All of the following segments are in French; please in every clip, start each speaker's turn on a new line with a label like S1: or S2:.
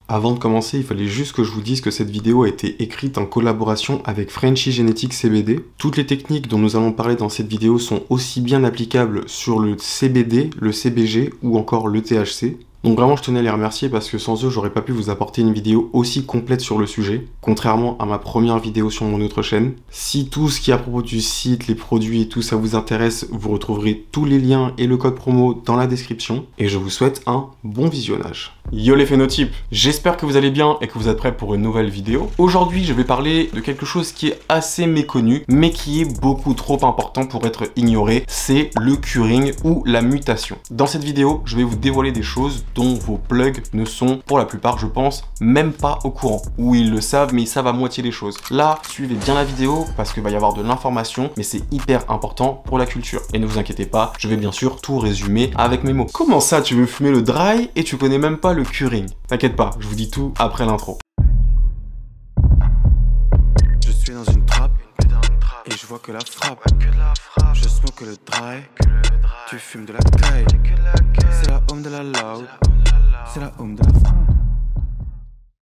S1: Avant de commencer, il fallait juste que je vous dise que cette vidéo a été écrite en collaboration avec Frenchy Genetics CBD. Toutes les techniques dont nous allons parler dans cette vidéo sont aussi bien applicables sur le CBD, le CBG ou encore le THC. Donc vraiment je tenais à les remercier parce que sans eux j'aurais pas pu vous apporter une vidéo aussi complète sur le sujet, contrairement à ma première vidéo sur mon autre chaîne. Si tout ce qui est à propos du site, les produits et tout ça vous intéresse, vous retrouverez tous les liens et le code promo dans la description. Et je vous souhaite un bon visionnage. Yo les phénotypes, j'espère que vous allez bien et que vous êtes prêts pour une nouvelle vidéo. Aujourd'hui je vais parler de quelque chose qui est assez méconnu mais qui est beaucoup trop important pour être ignoré, c'est le curing ou la mutation. Dans cette vidéo je vais vous dévoiler des choses dont vos plugs ne sont pour la plupart je pense même pas au courant, ou ils le savent mais ils savent à moitié les choses. Là suivez bien la vidéo parce qu'il va y avoir de l'information mais c'est hyper important pour la culture. Et ne vous inquiétez pas, je vais bien sûr tout résumer avec mes mots. Comment ça tu veux fumer le dry et tu connais même pas le curing? T'inquiète pas, je vous dis tout après l'intro.
S2: Je suis dans une trappe et je vois que la frappe. Je smoke le dry, tu fumes de la caille. C'est la home de la loud, c'est la home de la frappe.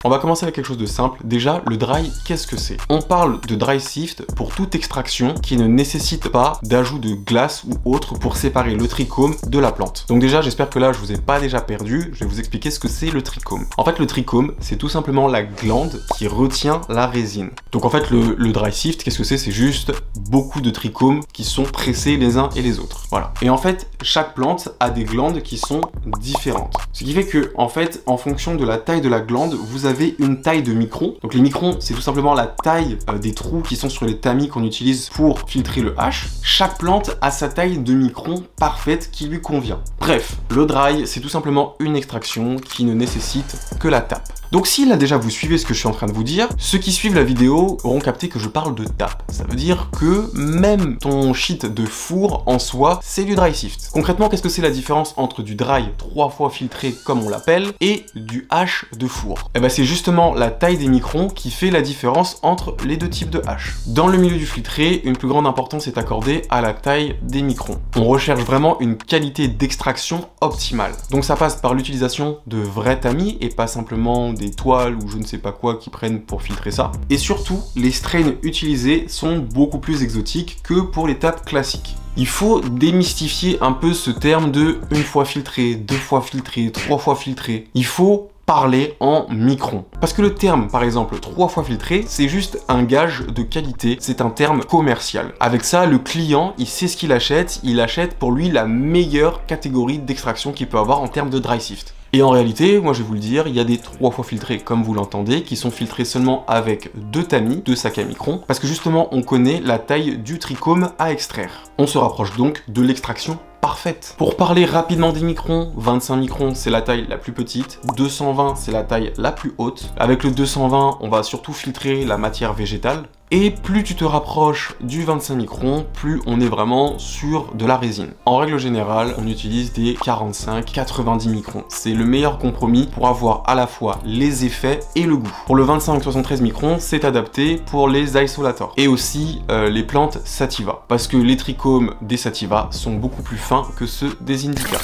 S1: On va commencer avec quelque chose de simple. Déjà, le dry, qu'est-ce que c'est? On parle de dry sift pour toute extraction qui ne nécessite pas d'ajout de glace ou autre pour séparer le trichome de la plante. Donc déjà, j'espère que là, je vous ai pas déjà perdu. Je vais vous expliquer ce que c'est le trichome. En fait, le trichome, c'est tout simplement la glande qui retient la résine. Donc en fait, le dry sift, qu'est-ce que c'est? C'est juste beaucoup de trichomes qui sont pressés les uns et les autres. Voilà. Et en fait, chaque plante a des glandes qui sont différentes. Ce qui fait que, en fait, en fonction de la taille de la glande, vous avez une taille de micron. Donc les microns, c'est tout simplement la taille des trous qui sont sur les tamis qu'on utilise pour filtrer le hash. Chaque plante a sa taille de micron parfaite qui lui convient. Bref, le dry, c'est tout simplement une extraction qui ne nécessite que la tape. Donc si là déjà vous suivez ce que je suis en train de vous dire, ceux qui suivent la vidéo auront capté que je parle de tape. Ça veut dire que même ton shit de four en soi, c'est du dry sift. Concrètement, qu'est-ce que c'est la différence entre du dry 3 fois filtré comme on l'appelle et du hash de four? Eh ben c'est justement la taille des microns qui fait la différence entre les deux types de hash. Dans le milieu du filtré, une plus grande importance est accordée à la taille des microns. On recherche vraiment une qualité d'extraction optimale. Donc ça passe par l'utilisation de vrais tamis et pas simplement des toiles ou je ne sais pas quoi qui prennent pour filtrer ça. Et surtout, les strains utilisés sont beaucoup plus exotiques que pour les tapes classiques. Il faut démystifier un peu ce terme de une fois filtré, 2 fois filtré, 3 fois filtré. Il faut parler en microns. Parce que le terme, par exemple, 3 fois filtré, c'est juste un gage de qualité, c'est un terme commercial. Avec ça, le client, il sait ce qu'il achète, il achète pour lui la meilleure catégorie d'extraction qu'il peut avoir en termes de dry sift. Et en réalité, moi je vais vous le dire, il y a des 3 fois filtrés, comme vous l'entendez, qui sont filtrés seulement avec 2 tamis, 2 sacs à microns, parce que justement, on connaît la taille du trichome à extraire. On se rapproche donc de l'extraction parfaite. Pour parler rapidement des microns, 25 microns c'est la taille la plus petite, 220 c'est la taille la plus haute. Avec le 220, on va surtout filtrer la matière végétale. Et plus tu te rapproches du 25 microns, plus on est vraiment sur de la résine. En règle générale, on utilise des 45-90 microns. C'est le meilleur compromis pour avoir à la fois les effets et le goût. Pour le 25-73 microns, c'est adapté pour les isolators. Et aussi les plantes sativa. Parce que les trichomes des sativa sont beaucoup plus fins que ceux des indica.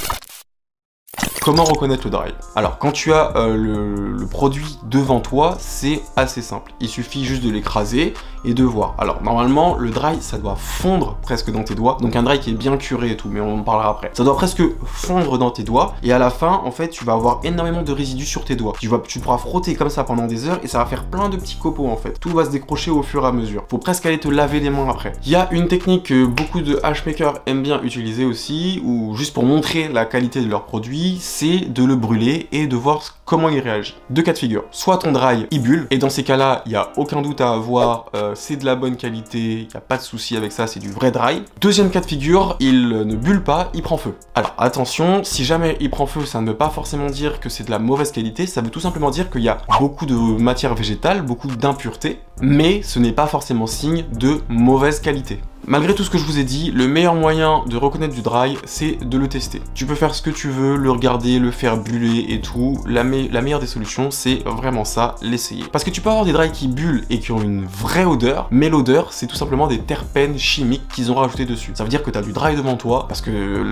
S1: Comment reconnaître le dry? Alors, quand tu as le produit devant toi, c'est assez simple. Il suffit juste de l'écraser et de voir. Alors, normalement, le dry, ça doit fondre presque dans tes doigts. Donc, un dry qui est bien curé et tout, mais on en parlera après. Ça doit presque fondre dans tes doigts. Et à la fin, en fait, tu vas avoir énormément de résidus sur tes doigts. Tu pourras frotter comme ça pendant des heures et ça va faire plein de petits copeaux, en fait. Tout va se décrocher au fur et à mesure. Faut presque aller te laver les mains après. Il y a une technique que beaucoup de hashmakers aiment bien utiliser aussi, ou juste pour montrer la qualité de leur produit, c'est de le brûler et de voir comment il réagit. Deux cas de figure. Soit ton dry, il bulle, et dans ces cas-là, il n'y a aucun doute à avoir, c'est de la bonne qualité, il n'y a pas de souci avec ça, c'est du vrai dry. Deuxième cas de figure, il ne bulle pas, il prend feu. Alors attention, si jamais il prend feu, ça ne veut pas forcément dire que c'est de la mauvaise qualité, ça veut tout simplement dire qu'il y a beaucoup de matière végétale, beaucoup d'impuretés, mais ce n'est pas forcément signe de mauvaise qualité. Malgré tout ce que je vous ai dit, le meilleur moyen de reconnaître du dry, c'est de le tester. Tu peux faire ce que tu veux, le regarder, le faire buller et tout. La meilleure des solutions, c'est vraiment ça, l'essayer. Parce que tu peux avoir des dry qui bullent et qui ont une vraie odeur, mais l'odeur, c'est tout simplement des terpènes chimiques qu'ils ont rajouté dessus. Ça veut dire que tu as du dry devant toi, parce que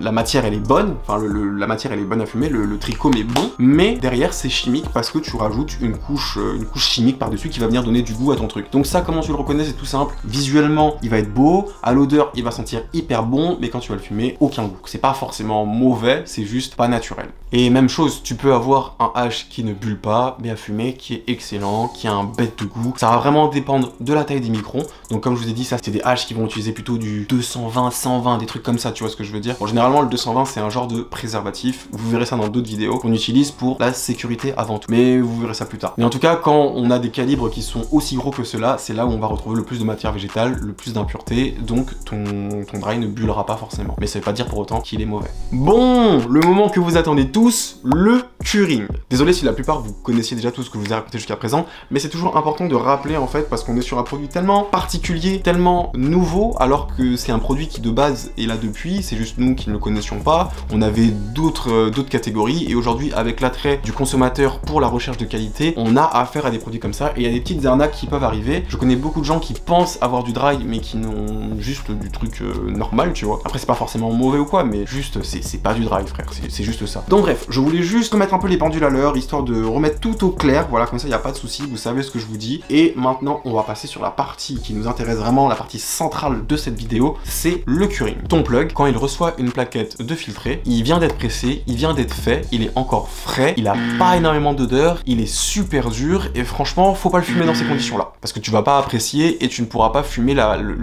S1: la matière, elle est bonne, enfin la matière, elle est bonne à fumer, le trichome est bon, mais derrière, c'est chimique parce que tu rajoutes une couche chimique par-dessus qui va venir donner du goût à ton truc. Donc ça, comment tu le reconnais, c'est tout simple. Visuellement, il va être beau, à l'odeur, il va sentir hyper bon, mais quand tu vas le fumer, aucun goût. C'est pas forcément mauvais, c'est juste pas naturel. Et même chose, tu peux avoir un hash qui ne bulle pas, mais à fumer, qui est excellent, qui a un bête de goût. Ça va vraiment dépendre de la taille des microns. Donc comme je vous ai dit, ça c'est des haches qui vont utiliser plutôt du 220, 120, des trucs comme ça, tu vois ce que je veux dire. Bon, généralement le 220 c'est un genre de préservatif, vous verrez ça dans d'autres vidéos, qu'on utilise pour la sécurité avant tout. Mais vous verrez ça plus tard. Mais en tout cas, quand on a des calibres qui sont aussi gros que ceux-là, c'est là où on va retrouver le plus de matière végétale, le plus d'impuretés, donc ton dry ne bullera pas forcément. Mais ça veut pas dire pour autant qu'il est mauvais. Bon, le moment que vous attendez tous, le curing. Désolé si la plupart vous connaissiez déjà tout ce que je vous ai raconté jusqu'à présent, mais c'est toujours important de rappeler en fait, parce qu'on est sur un produit tellement particulier, tellement nouveau, alors que c'est un produit qui de base est là depuis, c'est juste nous qui ne le connaissions pas. On avait d'autres catégories, et aujourd'hui avec l'attrait du consommateur pour la recherche de qualité, on a affaire à des produits comme ça, et il y a des petites arnaques qui peuvent arriver. Je connais beaucoup de gens qui pensent avoir du dry, mais qui n'ont juste du truc normal, tu vois. Après c'est pas forcément mauvais ou quoi, mais juste c'est pas du dry, frère, c'est juste ça. Donc bref, je voulais juste remettre un peu les pendules à l'heure, histoire de remettre tout au clair, voilà, comme ça il n'y a pas de souci, vous savez ce que je vous dis. Et maintenant on va passer sur la partie qui nous intéresse vraiment, la partie centrale de cette vidéo, c'est le curing. Ton plug, quand il reçoit une plaquette de filtré, il vient d'être pressé, il vient d'être fait, il est encore frais, il a pas énormément d'odeur, il est super dur, et franchement faut pas le fumer dans ces conditions là, parce que tu vas pas apprécier et tu ne pourras pas fumer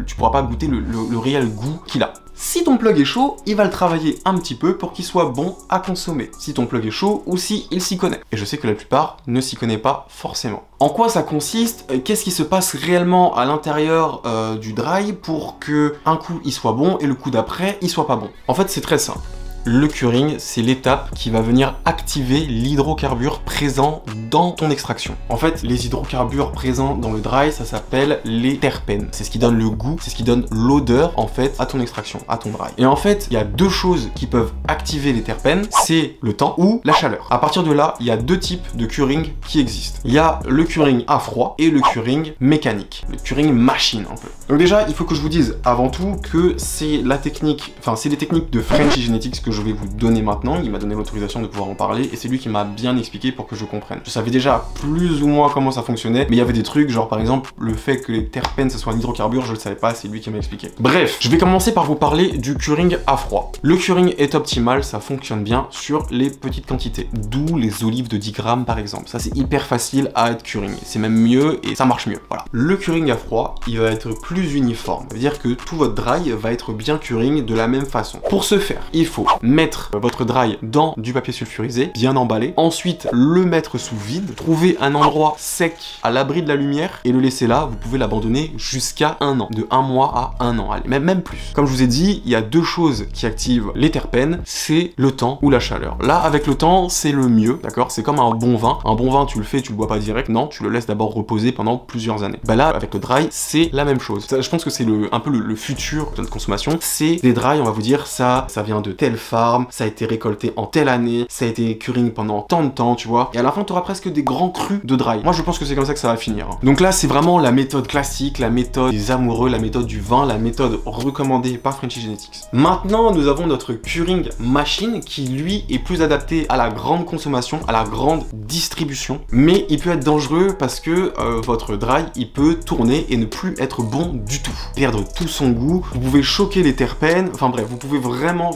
S1: tu pourras pas goûter le réel goût qu'il a. Si ton plug est chaud, il va le travailler un petit peu pour qu'il soit bon à consommer. Si ton plug est chaud ou si il s'y connaît. Et je sais que la plupart ne s'y connaissent pas forcément. En quoi ça consiste? Qu'est-ce qui se passe réellement à l'intérieur du dry pour que un coup il soit bon et le coup d'après il soit pas bon? En fait c'est très simple. Le curing, c'est l'étape qui va venir activer l'hydrocarbure présent dans ton extraction. En fait, les hydrocarbures présents dans le dry, ça s'appelle les terpènes. C'est ce qui donne le goût, c'est ce qui donne l'odeur, en fait, à ton extraction, à ton dry. Et en fait, il y a deux choses qui peuvent activer les terpènes, c'est le temps ou la chaleur. À partir de là, il y a deux types de curing qui existent. Il y a le curing à froid et le curing mécanique. Le curing machine, un peu. Donc déjà, il faut que je vous dise, avant tout, que c'est la technique, enfin, c'est les techniques de Frenchy Genetics que je vais vous donner maintenant. Il m'a donné l'autorisation de pouvoir en parler et c'est lui qui m'a bien expliqué pour que je comprenne. Je savais déjà plus ou moins comment ça fonctionnait, mais il y avait des trucs, genre par exemple le fait que les terpènes ce soit un hydrocarbure, je le savais pas, c'est lui qui m'a expliqué. Bref, je vais commencer par vous parler du curing à froid. Le curing est optimal, ça fonctionne bien sur les petites quantités, d'où les olives de 10 grammes par exemple. Ça c'est hyper facile à être curing, c'est même mieux et ça marche mieux, voilà. Le curing à froid, il va être plus uniforme, ça veut dire que tout votre dry va être bien curing de la même façon. Pour ce faire, il faut mettre votre dry dans du papier sulfurisé, bien emballé, ensuite le mettre sous vide, trouver un endroit sec à l'abri de la lumière et le laisser là. Vous pouvez l'abandonner jusqu'à 1 an, de 1 mois à 1 an, allez, même plus. Comme je vous ai dit, il y a deux choses qui activent les terpènes, c'est le temps ou la chaleur. Là, avec le temps, c'est le mieux, d'accord? C'est comme un bon vin. Un bon vin, tu le fais, tu le bois pas direct, non, tu le laisses d'abord reposer pendant plusieurs années. Bah là, avec le dry, c'est la même chose. Ça, je pense que c'est un peu le futur de notre consommation. C'est des dry, on va vous dire, ça vient de telle farm, ça a été récolté en telle année, ça a été curing pendant tant de temps, tu vois. Et à la fin, tu auras presque des grands crus de dry. Moi, je pense que c'est comme ça que ça va finir. Donc là, c'est vraiment la méthode classique, la méthode des amoureux, la méthode du vin, la méthode recommandée par Frenchy Genetics. Maintenant, nous avons notre curing machine qui, lui, est plus adapté à la grande consommation, à la grande distribution. Mais il peut être dangereux parce que votre dry, il peut tourner et ne plus être bon du tout. Perdre tout son goût, vous pouvez choquer les terpènes, enfin bref, vous pouvez vraiment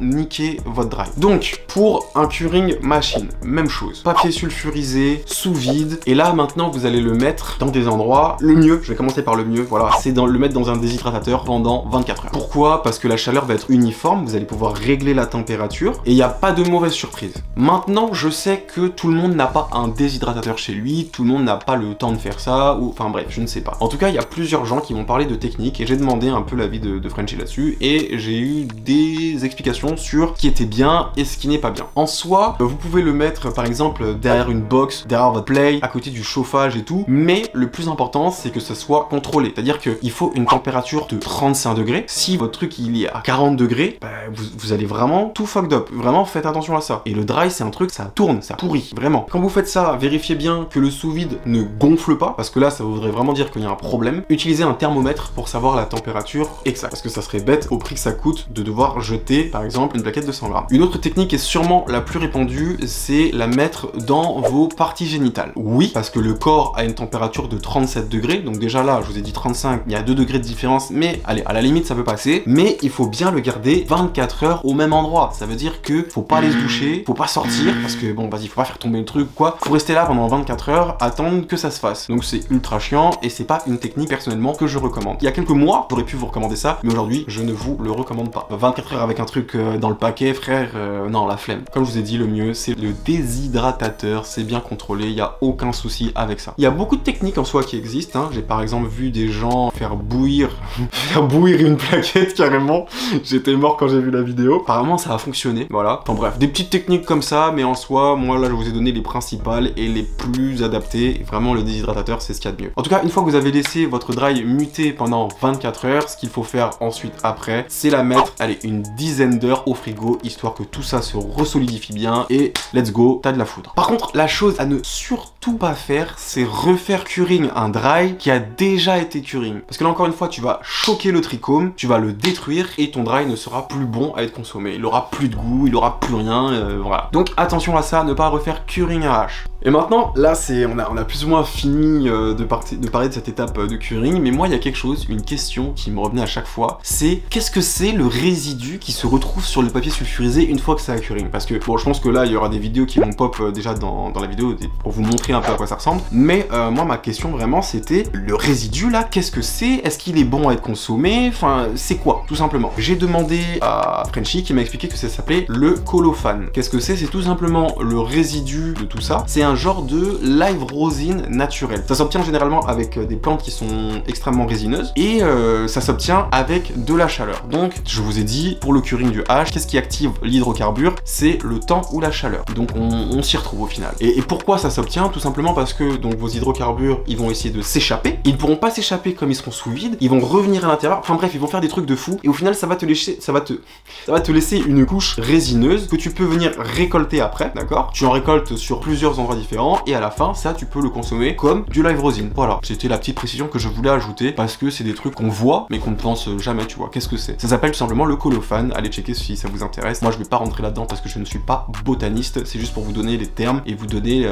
S1: niquer votre dry. Donc, pour un curing machine, même chose. Papier sulfurisé, sous vide, et là, maintenant, vous allez le mettre dans des endroits, le mieux, je vais commencer par le mieux, voilà, c'est le mettre dans un déshydratateur pendant 24 heures. Pourquoi? Parce que la chaleur va être uniforme, vous allez pouvoir régler la température, et il n'y a pas de mauvaise surprise. Maintenant, je sais que tout le monde n'a pas un déshydratateur chez lui, tout le monde n'a pas le temps de faire ça, ou enfin bref, je ne sais pas. En tout cas, il y a plusieurs gens qui vont parler de technique, et j'ai demandé un peu l'avis de Frenchy là-dessus, et j'ai eu des explications explication sur ce qui était bien et ce qui n'est pas bien. En soi, vous pouvez le mettre par exemple derrière une box, derrière votre play, à côté du chauffage et tout, mais le plus important c'est que ça soit contrôlé, c'est-à-dire qu'il faut une température de 35 degrés. Si votre truc il est à 40 degrés, bah, vous allez vraiment tout fucked up. Vraiment faites attention à ça. Et le dry c'est un truc, ça tourne, ça pourrit, vraiment. Quand vous faites ça, vérifiez bien que le sous-vide ne gonfle pas, parce que là ça voudrait vraiment dire qu'il y a un problème. Utilisez un thermomètre pour savoir la température exacte, parce que ça serait bête au prix que ça coûte de devoir jeter par exemple une plaquette de 100 grammes. Une autre technique est sûrement la plus répandue, c'est la mettre dans vos parties génitales. Oui, parce que le corps a une température de 37 degrés, donc déjà là je vous ai dit 35, il y a 2 degrés de différence, mais allez, à la limite ça peut passer, mais il faut bien le garder 24 heures au même endroit. Ça veut dire que faut pas aller se doucher, faut pas sortir, parce que bon vas-y, faut pas faire tomber le truc quoi, faut rester là pendant 24 heures, attendre que ça se fasse. Donc c'est ultra chiant et c'est pas une technique personnellement que je recommande. Il y a quelques mois, j'aurais pu vous recommander ça, mais aujourd'hui je ne vous le recommande pas. 24 heures avec un truc dans le paquet, frère, non, la flemme. Comme je vous ai dit, le mieux c'est le déshydratateur, c'est bien contrôlé, il y a aucun souci avec ça. Il y a beaucoup de techniques en soi qui existent, hein. J'ai par exemple vu des gens faire bouillir une plaquette carrément. J'étais mort quand j'ai vu la vidéo. Apparemment ça a fonctionné, voilà. Enfin bref, des petites techniques comme ça, mais en soi, moi là je vous ai donné les principales et les plus adaptées. Vraiment le déshydratateur c'est ce qu'il y a de mieux. En tout cas, une fois que vous avez laissé votre dry muter pendant 24 heures, ce qu'il faut faire ensuite après, c'est la mettre, allez, une dizaine d'heures au frigo, histoire que tout ça se resolidifie bien et let's go, t'as de la foudre. Par contre, la chose à ne surtout pas faire, c'est refaire curing un dry qui a déjà été curing. Parce que là encore une fois, tu vas choquer le trichome, tu vas le détruire et ton dry ne sera plus bon à être consommé. Il aura plus de goût, il aura plus rien, voilà. Donc attention à ça, ne pas refaire curing à hache. Et maintenant, là, on a plus ou moins fini de parler de cette étape de curing, mais moi, il y a quelque chose, une question qui me revenait à chaque fois, c'est qu'est-ce que c'est le résidu qui se retrouve sur le papier sulfurisé une fois que ça a curing? Parce que, bon, je pense que là, il y aura des vidéos qui vont pop déjà dans la vidéo pour vous montrer un peu à quoi ça ressemble, mais moi, ma question vraiment, c'était le résidu, là, qu'est-ce que c'est? Est-ce qu'il est bon à être consommé? Enfin, c'est quoi, tout simplement? J'ai demandé à Frenchy qui m'a expliqué que ça s'appelait le colophane. Qu'est-ce que c'est? C'est tout simplement le résidu de tout ça. C'est un genre de live rosine naturelle. Ça s'obtient généralement avec des plantes qui sont extrêmement résineuses et ça s'obtient avec de la chaleur. Donc je vous ai dit, pour le curing du hache, qu'est-ce qui active l'hydrocarbure? C'est le temps ou la chaleur. Donc on s'y retrouve au final. Et pourquoi ça s'obtient? Tout simplement parce que donc vos hydrocarbures, ils vont essayer de s'échapper. Ils ne pourront pas s'échapper comme ils seront sous vide. Ils vont revenir à l'intérieur. Enfin bref, ils vont faire des trucs de fou. Et au final, ça va te laisser une couche résineuse que tu peux venir récolter après, d'accord? Tu en récoltes sur plusieurs endroits différents et à la fin, ça, tu peux le consommer comme du live rosin. Voilà, c'était la petite précision que je voulais ajouter parce que c'est des trucs qu'on voit mais qu'on ne pense jamais, tu vois. Qu'est-ce que c'est? Ça s'appelle tout simplement le colophane. Allez checker si ça vous intéresse. Moi, je vais pas rentrer là-dedans parce que je ne suis pas botaniste. C'est juste pour vous donner les termes et vous donner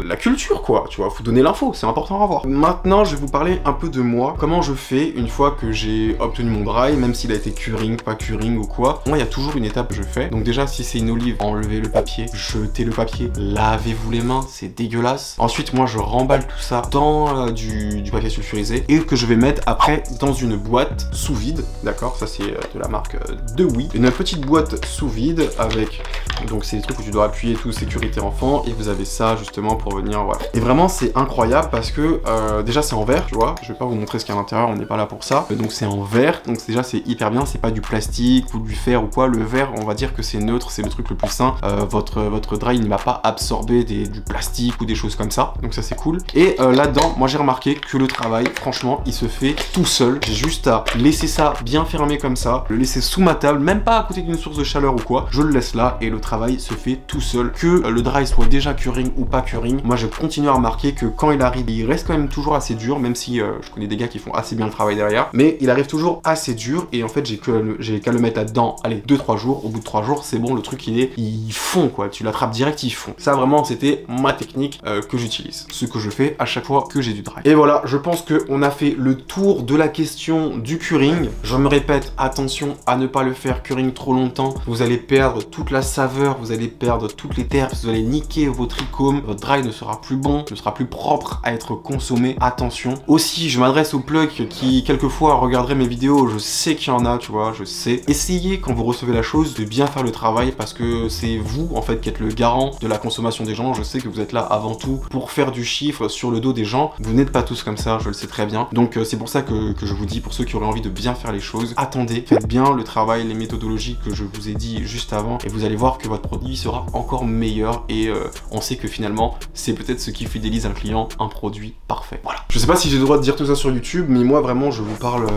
S1: la culture, quoi. Tu vois, vous donner l'info, c'est important à voir. Maintenant, je vais vous parler un peu de moi. Comment je fais une fois que j'ai obtenu mon dry, même s'il a été curing, pas curing ou quoi. Moi, il y a toujours une étape que je fais. Donc déjà, si c'est une olive, enlevez le papier, jetez le papier, lavez-vous les mains, c'est dégueulasse. Ensuite, moi, je remballe tout ça dans du papier sulfurisé et que je vais mettre après dans une boîte sous vide, d'accord? Ça, c'est de la marque de Oui. Une petite boîte sous vide avec, donc c'est des trucs où tu dois appuyer tout, sécurité enfant, et vous avez ça justement pour venir, voilà. Et vraiment, c'est incroyable parce que déjà, c'est en verre, tu vois. Je vais pas vous montrer ce qu'il y a à l'intérieur, on n'est pas là pour ça. Donc c'est en verre, donc déjà c'est hyper bien, c'est pas du plastique ou du fer ou quoi. Le verre, on va dire que c'est neutre, c'est le truc le plus sain. Votre dry ne va pas absorber du plastique ou des choses comme ça, donc ça c'est cool. Et là-dedans, moi j'ai remarqué que le travail, franchement, il se fait tout seul. J'ai juste à laisser ça bien fermé comme ça, le laisser sous ma table, même pas à côté d'une source de chaleur ou quoi. Je le laisse là et le travail se fait tout seul. Que le dry soit déjà curing ou pas curing, moi je continue à remarquer que quand il arrive, il reste quand même toujours assez dur, même si je connais des gars qui font assez bien le travail derrière, mais il arrive toujours assez dur et en fait j'ai qu'à le mettre là-dedans, allez, 2-3 jours, au bout de 3 jours, c'est bon, le truc il fond quoi, tu l'attrapes direct, il fond. Ça vraiment c'était ma technique que j'utilise, ce que je fais à chaque fois que j'ai du dry. Et voilà, je pense qu'on a fait le tour de la question du curing. Je me répète, attention à ne pas le faire curing trop longtemps, vous allez perdre toute la saveur, vous allez perdre toutes les terpes, vous allez niquer vos trichomes, votre dry ne sera plus bon, ne sera plus propre à être consommé. Attention. Aussi, je m'adresse aux plugs qui quelquefois regarderaient mes vidéos, je sais qu'il y en a, tu vois, je sais. Essayez quand vous recevez la chose de bien faire le travail parce que c'est vous en fait qui êtes le garant de la consommation des gens. Je sais que vous êtes là avant tout pour faire du chiffre sur le dos des gens. Vous n'êtes pas tous comme ça, je le sais très bien. Donc c'est pour ça que je vous dis, pour ceux qui auraient envie de bien faire les choses, attendez, faites bien le travail, les méthodologies que je vous ai dit juste avant et vous allez voir que votre produit sera encore meilleur et on sait que finalement c'est peut-être ce qui fidélise un client, un produit parfait. Voilà. Je sais pas si j'ai le droit de dire tout ça sur YouTube, mais moi vraiment je vous parle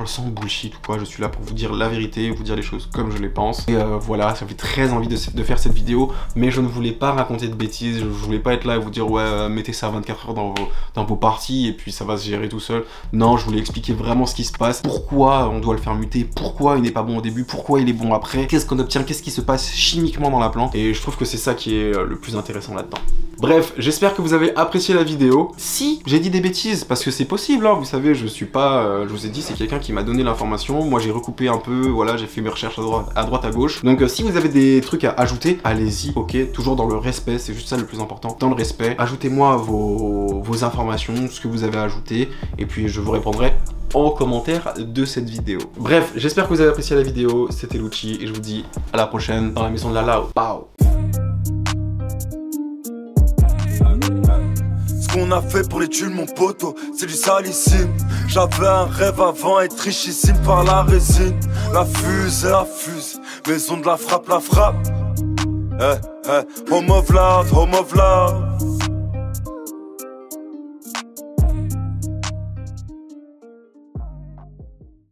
S1: sans bullshit ou quoi. Je suis là pour vous dire la vérité, vous dire les choses comme je les pense. Et voilà, ça fait très envie de faire cette vidéo, mais je ne voulais pas raconter de bêtises, je voulais pas être là et vous dire ouais mettez ça à 24 heures dans vos parties et puis ça va se gérer tout seul. Non, je voulais expliquer vraiment ce qui se passe, pourquoi on doit le faire muter, pourquoi il n'est pas bon au début, pourquoi il est bon après, qu'est-ce qu'on obtient, qu'est-ce qui se passe chimiquement dans la plante, et je trouve que c'est ça qui est le plus intéressant là-dedans. Bref, j'espère que vous avez apprécié la vidéo. Si j'ai dit des bêtises, parce que c'est possible, hein, vous savez, je suis pas, je vous ai dit, c'est quelqu'un qui m'a donné l'information, moi j'ai recoupé un peu, voilà, j'ai fait mes recherches à droite à gauche. Donc si vous avez des trucs à ajouter, allez-y, ok, toujours dans le respect, c'est juste ça le plus important, dans le respect. Ajoutez-moi vos informations, ce que vous avez ajouté, et puis je vous répondrai en commentaire de cette vidéo. Bref, j'espère que vous avez apprécié la vidéo, c'était Lucci, et je vous dis à la prochaine dans la maison de la Lao. Pau.
S3: Ce qu'on a fait pour les tuiles, mon poteau, c'est du salissime. J'avais un rêve avant, être richissime par la résine. La fuse, maison de la frappe, home of love, home of love.